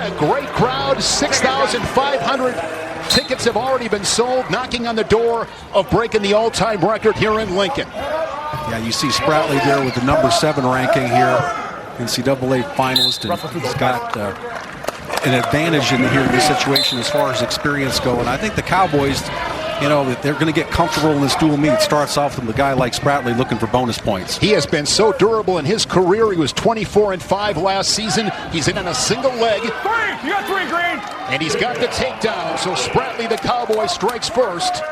a great crowd. 6,500 tickets have already been sold, knocking on the door of breaking the all-time record here in Lincoln. Yeah, you see Spratley there with the number 7 ranking here, NCAA finalist, and he's got an advantage in this situation as far as experience go. And I think the Cowboys, you know, that they're going to get comfortable in this dual meet. It starts off with a guy like Spratley looking for bonus points. He has been so durable in his career. He was 24-5 last season. He's in on a single leg. You got 3, Green. And he's got the takedown. So Spratley, the Cowboy, strikes first.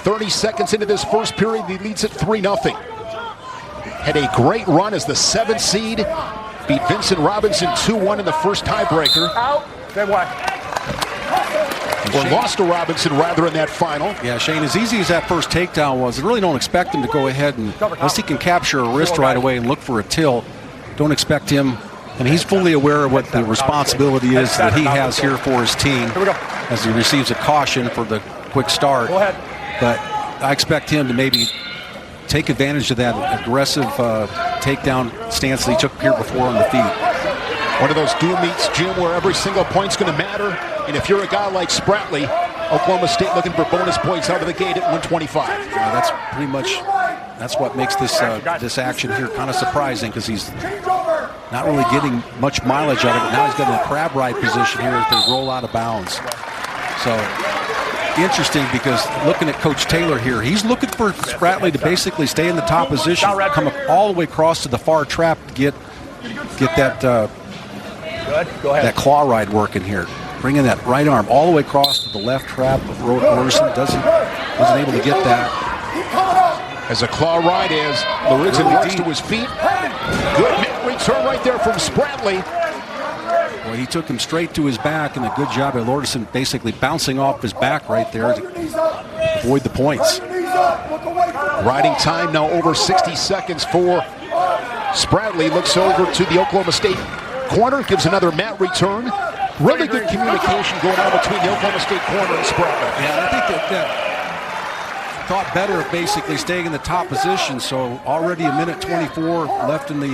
30 seconds into this first period, he leads it 3-0. Had a great run as the 7th seed. Beat Vincent Robinson 2-1 in the first tiebreaker. Out. Good one. Or lost to Robinson rather in that final. Yeah, Shane, as easy as that first takedown was, I really don't expect him to go ahead and, unless he can capture a wrist right away and look for a tilt, don't expect him. And he's fully aware of what the responsibility is that he has here for his team as he receives a caution for the quick start. Go ahead. But I expect him to maybe take advantage of that aggressive takedown stance that he took here before on the feet. One of those dual meets, Jim, where every single point's going to matter. And if you're a guy like Spratley, Oklahoma State looking for bonus points out of the gate at 125. Yeah, that's pretty much, that's what makes this this action here kind of surprising, because he's not really getting much mileage out of it. Now he's got a crab ride position here as they roll out of bounds. So interesting, because looking at Coach Taylor here, he's looking for Spratley to basically stay in the top position, come all the way across to the far trap to get that that claw ride working here. Bringing that right arm all the way across to the left trap of Roberson. Wasn't able to get that. As a claw ride as Lorenzen works to his feet. Good return right there from Spratley. Well, he took him straight to his back, and a good job by Lorenzen basically bouncing off his back right there to avoid the points. Riding time now over 60 seconds for Spratley. Looks over to the Oklahoma State corner, gives another mat return. Really good communication going on between the Oklahoma State corner and Spratley. Yeah, I think that thought better of basically staying in the top position. So already a minute 24 left in the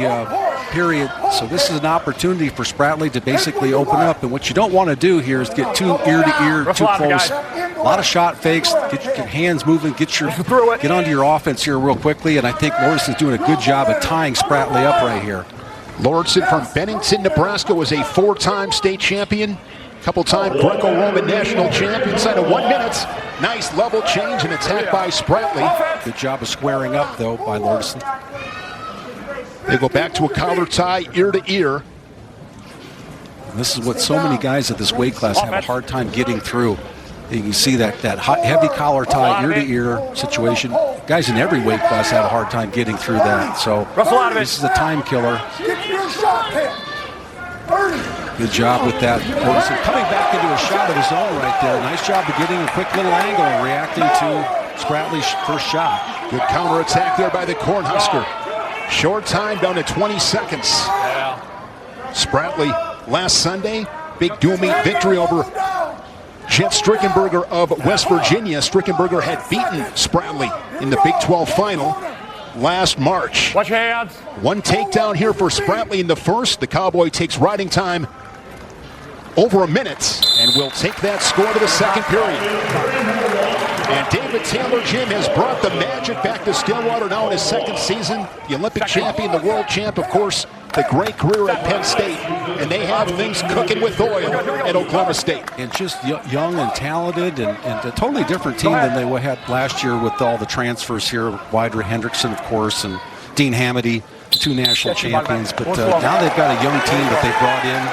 period. So this is an opportunity for Spratley to basically open up. And what you don't want to do here is get too ear to ear, too close. A lot of shot fakes. Get your hands moving. Get onto your offense here real quickly. And I think Lorenzen's doing a good job of tying Spratley up right here. Lorenzen from Bennington, Nebraska, was a 4-time state champion, couple-time Greco-Roman national champ inside of 1 minute. Nice level change and attack by Spratley. Good job of squaring up, though, by Lorenzen. They go back to a collar tie, ear to ear. And this is what so many guys at this weight class have a hard time getting through. You can see that heavy collar tie, ear to ear situation. Guys in every weight class have a hard time getting through that. So this is a time killer. Good job with that. Lorenzen coming back into a shot of his own right there. Nice job of getting a quick little angle and reacting to Spratley's first shot. Good counterattack there by the Cornhusker. Short time down to 20 seconds. Spratley last Sunday, big dual meet victory over Jet Strickenberger of West Virginia. Strickenberger had beaten Spratley in the Big 12 final last March. Watch your hands. One takedown here for Spratley in the first. The Cowboy takes riding time over a minute and will take that score to the second period. And David Taylor, Jim, has brought the magic back to Stillwater now in his second season. The Olympic champion, the world champ, of course, the great career at Penn State. And they have things cooking with oil at Oklahoma State. And just young and talented and a totally different team than they had last year with all the transfers here. Wider Hendrickson, of course, and Dean Hamady, the 2 national champions. But now they've got a young team that they brought in.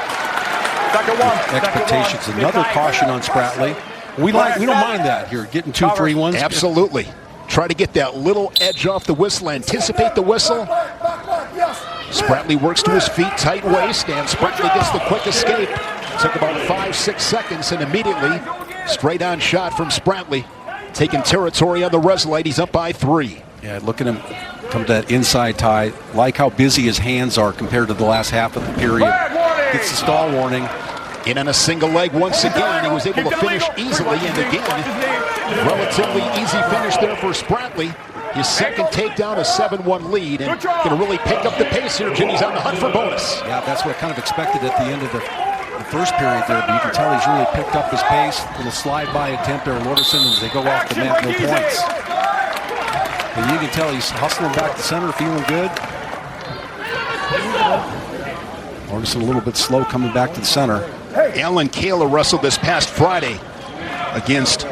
Expectations. Another caution on Spratley. We don't mind that here, getting 2 free ones. Absolutely. Try to get that little edge off the whistle, anticipate the whistle. Spratley works to his feet, tight waist, and Spratley gets the quick escape. Took about 5-6 seconds, and immediately straight on shot from Spratley, taking territory on the Reslite. He's up by 3. Yeah, look at him come to that inside tie. Like how busy his hands are compared to the last half of the period. Gets the stall warning. In on a single leg once again. He was able to finish easily, and again, relatively easy finish there for Spratley. His second takedown, a 7-1 lead, and going to really pick up the pace here. Jimmy's on the hunt for bonus. Yeah, that's what I kind of expected at the end of the first period there, but you can tell he's really picked up his pace. A little slide-by attempt there, Lorderson, as they go off the mat, no points. And you can tell he's hustling back to center, feeling good. Lorderson a little bit slow coming back to the center. Alan Kayla wrestled this past Friday against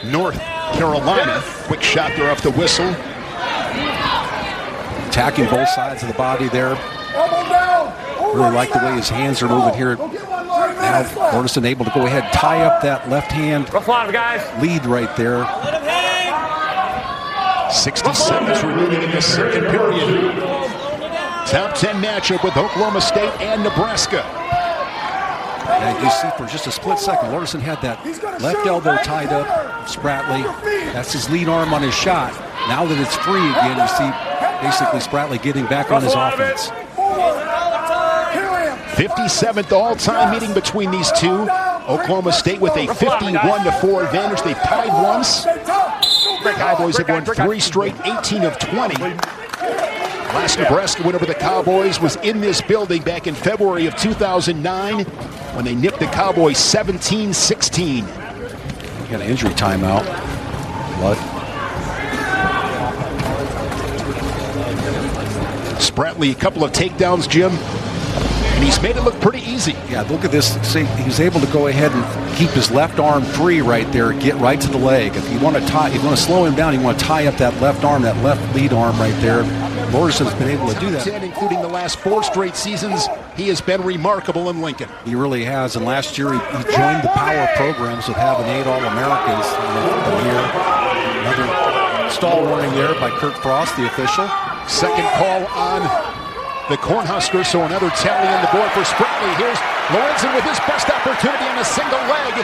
North Carolina. Quick shot there off the whistle. Attacking both sides of the body there. Really like the way his hands are moving here. Now Lorderson able to go ahead and tie up that left hand lead right there. 60 seconds remaining in the second period. Top 10 matchup with Oklahoma State and Nebraska. And you see for just a split second, Lorderson had that left elbow tied up. Spratly, that's his lead arm on his shot. Now that it's free again, you see basically Spratly getting back on his offense. 57th all-time meeting between these two. Oklahoma State with a 51-4 advantage. They've tied once. The Cowboys have won 3 straight, 18 of 20. Last Nebraska win over the Cowboys was in this building back in February of 2009 when they nipped the Cowboys 17-16. Got an injury timeout. Blood. Spratly, a couple of takedowns, Jim, and he's made it look pretty easy. Yeah, look at this. See, he's able to go ahead and keep his left arm free right there, get right to the leg. If you want to slow him down, you want to tie up that left arm, that left lead arm right there. Lorderson's been able to do that. Including the last 4 straight seasons, he has been remarkable in Lincoln. He really has, and last year he joined the power programs with having 8 All-Americans here. Another stall warning there by Kurt Frost, the official. Second call on the Cornhuskers, so another tally on the board for Spratly. Here's Lorenzen with his best opportunity on a single leg.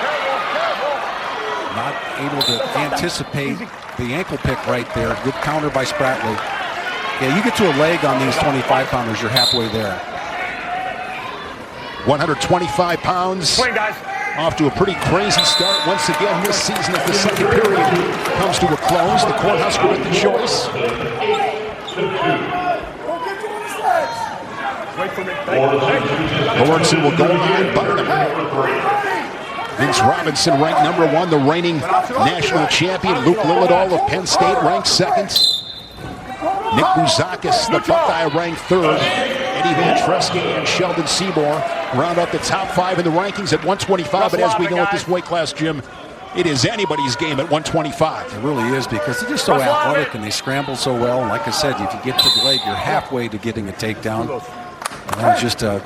Not able to anticipate the ankle pick right there. Good counter by Spratly. Yeah, you get to a leg on these 25-pounders, you're halfway there. 125 pounds. Swing, guys. Off to a pretty crazy start once again this season as the second period comes to a close. The Cornhusker with the choice. Lorenzen will go on bottom. Vince Robinson ranked number 1, the reigning national champion. Luke Lillidahl of Penn State ranked 2nd. Nick Bouzakis, the Buckeye, ranked 3rd. Eddie Van Treske and Sheldon Seymour round out the top 5 in the rankings at 125. But as we know at this weight class, Jim, it is anybody's game at 125. It really is, because they're just so athletic and they scramble so well. And like I said, if you get to the leg, you're halfway to getting a takedown. And it's just the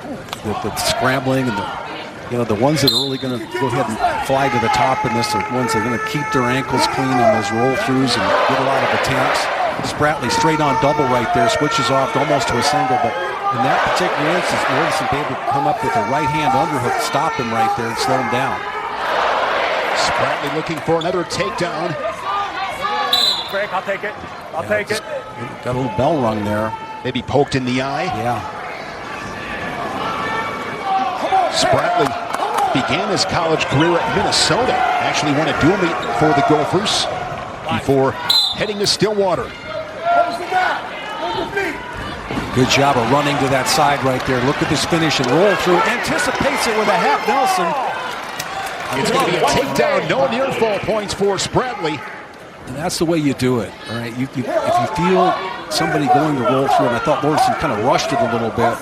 scrambling and the ones that are really going to go ahead and fly to the top in this are ones that are going to keep their ankles clean on those roll-throughs and get a lot of attempts. Spratly straight on double right there, switches off almost to a single, but in that particular instance, Lorderson able to come up with a right-hand underhook, stop him right there and slow him down. Spratly looking for another takedown. Break, I'll take it. I'll take it. Got a little bell rung there. Maybe poked in the eye. Yeah. Spratly began his college career at Minnesota. Actually won a dual meet for the Gophers before heading to Stillwater. Good job of running to that side right there. Look at this finish and roll through. Anticipates it with a half Nelson. It's going to be a takedown. No near fall points for Spratly. And that's the way you do it. All right. If you feel somebody going to roll through, and I thought Lorderson kind of rushed it a little bit,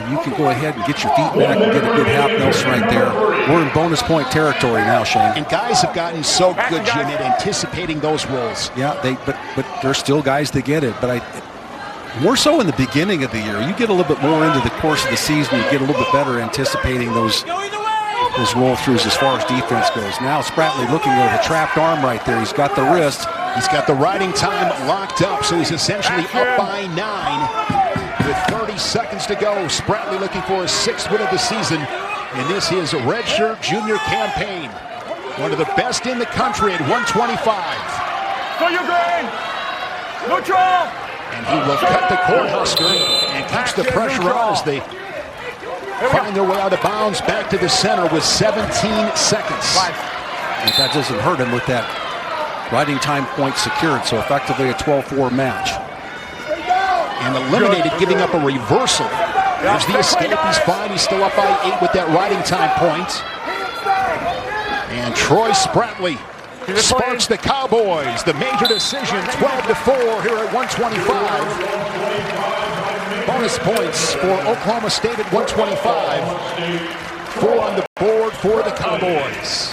and you can go ahead and get your feet back and get a good half Nelson right there. We're in bonus point territory now, Shane. And guys have gotten so good, Jim, at anticipating those rolls. Yeah, but there's still guys that get it. But more so in the beginning of the year. You get a little bit more into the course of the season, you get a little bit better anticipating those roll-throughs as far as defense goes. Now Spratly looking at the trapped arm right there. He's got the wrist. He's got the riding time locked up, so he's essentially up by 9 with 30 seconds to go. Spratly looking for his 6th win of the season in this his redshirt junior campaign. One of the best in the country at 125. So you're green. Neutral. And he will cut the Cornhusker and keeps the pressure on as they find their way out of bounds back to the center with 17 seconds. And that doesn't hurt him with that riding time point secured, so effectively a 12-4 match. And eliminated, giving up a reversal There's the escape. He's fine. He's still up by 8 with that riding time point. And Troy Spratley sparks the Cowboys. The major decision, 12-4 here at 125. Bonus points for Oklahoma State at 125. 4 on the board for the Cowboys.